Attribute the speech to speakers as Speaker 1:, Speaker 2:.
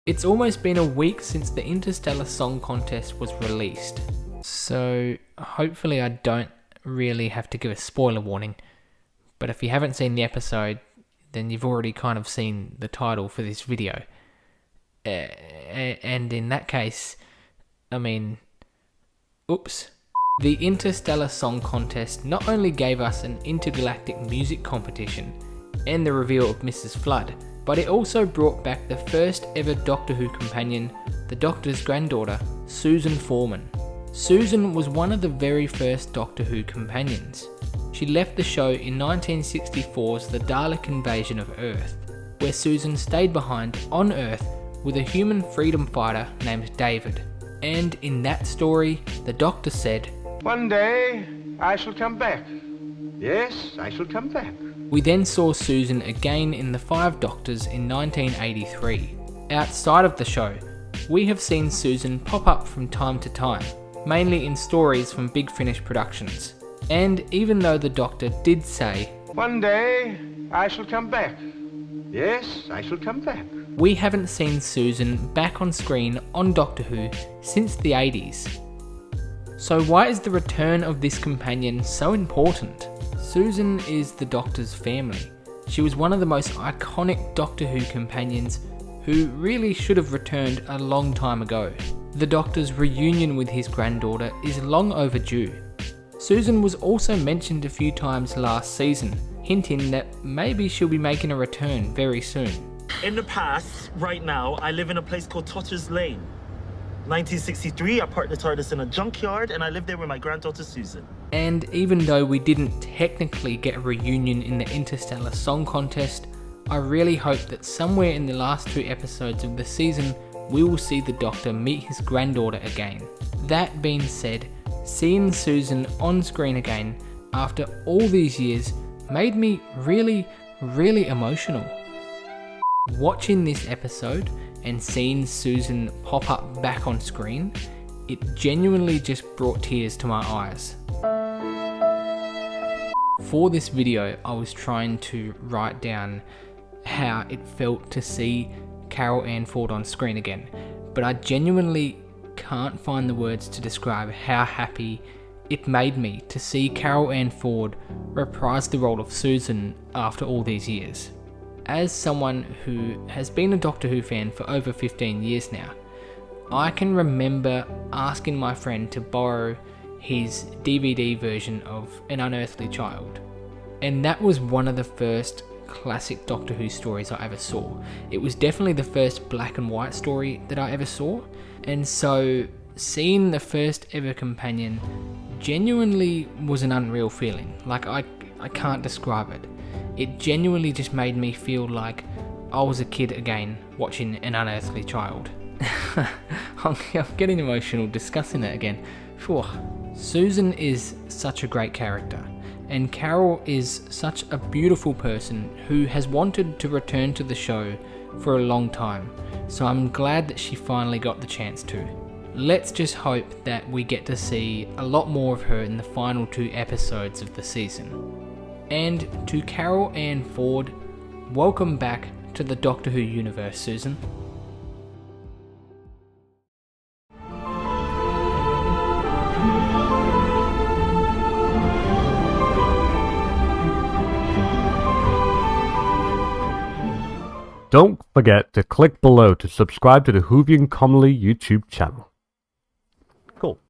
Speaker 1: It's almost been a week since the Interstellar Song Contest was released, so hopefully I don't really have to give a spoiler warning, but if you haven't seen the episode, then you've already kind of seen the title for this video. And in that case, I mean, oops. The Interstellar Song Contest not only gave us an intergalactic music competition and the reveal of Mrs. Flood, but it also brought back the first ever Doctor Who companion, the Doctor's granddaughter, Susan Foreman. Susan was one of the very first Doctor Who companions. She left the show in 1964's The Dalek Invasion of Earth, where Susan stayed behind on Earth with a human freedom fighter named David. And in that story, the Doctor said,
Speaker 2: "One day I shall come back. Yes, I shall come back."
Speaker 1: We then saw Susan again in The Five Doctors in 1983. Outside of the show, we have seen Susan pop up from time to time, mainly in stories from Big Finish Productions. And even though the Doctor did say,
Speaker 2: "One day I shall come back. Yes, I shall come back,"
Speaker 1: we haven't seen Susan back on screen on Doctor Who since the 80s. So why is the return of this companion so important? Susan is the Doctor's family. She was one of the most iconic Doctor Who companions who really should have returned a long time ago. The Doctor's reunion with his granddaughter is long overdue. Susan was also mentioned a few times last season, hinting that maybe she'll be making a return very soon.
Speaker 3: In the past, right now, I live in a place called Totter's Lane. 1963, I parked the TARDIS in a junkyard and I lived there with my granddaughter Susan.
Speaker 1: And even though we didn't technically get a reunion in the Interstellar Song Contest, I really hope that somewhere in the last 2 episodes of the season, we will see the Doctor meet his granddaughter again. That being said, seeing Susan on screen again after all these years made me really emotional. Watching this episode and seeing Susan pop up back on screen, it genuinely just brought tears to my eyes. For this video, I was trying to write down how it felt to see Carol Ann Ford on screen again, but I genuinely can't find the words to describe how happy it made me to see Carol Ann Ford reprise the role of Susan after all these years. As someone who has been a Doctor Who fan for over 15 years now, I can remember asking my friend to borrow his DVD version of An Unearthly Child. And that was one of the first classic Doctor Who stories I ever saw. It was definitely the first black and white story that I ever saw. And so seeing the first ever companion genuinely was an unreal feeling. Like I can't describe it. It genuinely just made me feel like I was a kid again watching An Unearthly Child. I'm getting emotional discussing it again. Phew. Susan is such a great character, and Carol is such a beautiful person who has wanted to return to the show for a long time, so I'm glad that she finally got the chance to. Let's just hope that we get to see a lot more of her in the final 2 episodes of the season. And to Carol Ann Ford, welcome back to the Doctor Who universe, Susan.
Speaker 4: Don't forget to click below to subscribe to the Whovian Commonly YouTube channel. Cool.